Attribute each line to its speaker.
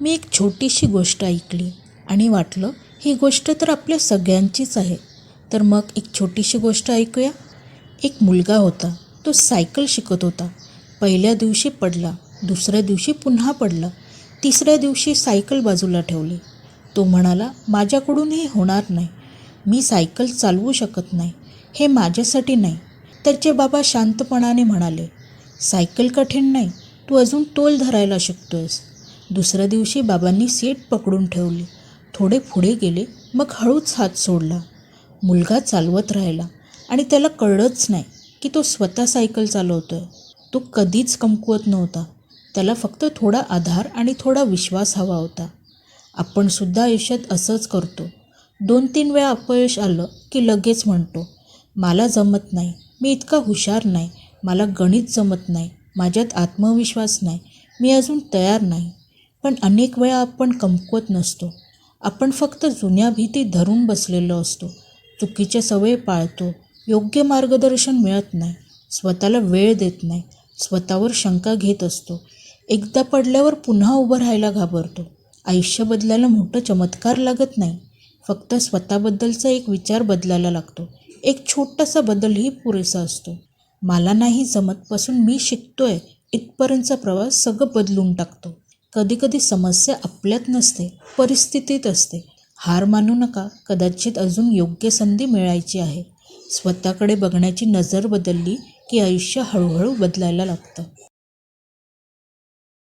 Speaker 1: मी एक छोटीशी गोष्ट ऐकली आणि वाटलं ही गोष्ट तर आपल्या सगळ्यांचीच आहे. तर मग एक छोटीशी गोष्ट ऐकूया. एक मुलगा होता. तो सायकल शिकत होता. पहिल्या दिवशी पडला, दुसऱ्या दिवशी पुन्हा पडला, तिसऱ्या दिवशी सायकल बाजूला ठेवली. तो म्हणाला, माझ्याकडून हे होणार नाही, मी सायकल चालवू शकत नाही, हे माझ्यासाठी नाही. त्याचे बाबा शांतपणाने म्हणाले, सायकल कठीण नाही, तू अजून तोल धरायला शिकतोयस. दुसऱ्या दिवशी बाबांनी सीट पकडून ठेवली. थोडे पुढे गेले, मग हळूच हात सोडला. मुलगा चालवत राहिला आणि त्याला कळलंच नाही की तो स्वतः सायकल चालवतोय. तो कधीच कमकुवत नव्हता. त्याला फक्त थोडा आधार आणि थोडा विश्वास हवा होता. आपण सुद्धा आयुष्यात असंच करतो. 2-3 वेळा अपयश आलं की लगेच म्हणतो, मला जमत नाही, मी इतका हुशार नाही, मला गणित जमत नाही, माझ्यात आत्मविश्वास नाही, मी अजून तयार नाही. पण अनेक वेळा आपण कमकुवत नसतो. आपण फक्त जुन्या भीती धरून बसलेलो असतो. चुकीच्या सवयी पाळतो, योग्य मार्गदर्शन मिळत नाही, स्वतःला वेळ देत नाही, स्वतःवर शंका घेत असतो. एकदा पडल्यावर पुन्हा उभं राहायला घाबरतो. आयुष्य बदलायला मोठं चमत्कार लागत नाही, फक्त स्वतःबद्दलचा एक विचार बदलायला लागतो. एक छोटासा बदलही पुरेसा असतो. मला नाही जमतपासून मी शिकतोय इथपर्यंतचा प्रवास सगळं बदलून टाकतो. कधीकधी समस्या आपल्यात नसते, परिस्थितीत असते. हार मानू नका, कदाचित अजून योग्य संधी मिळायची आहे. स्वतःकडे बघण्याची नजर बदलली की आयुष्य हळूहळू बदलायला लागतं.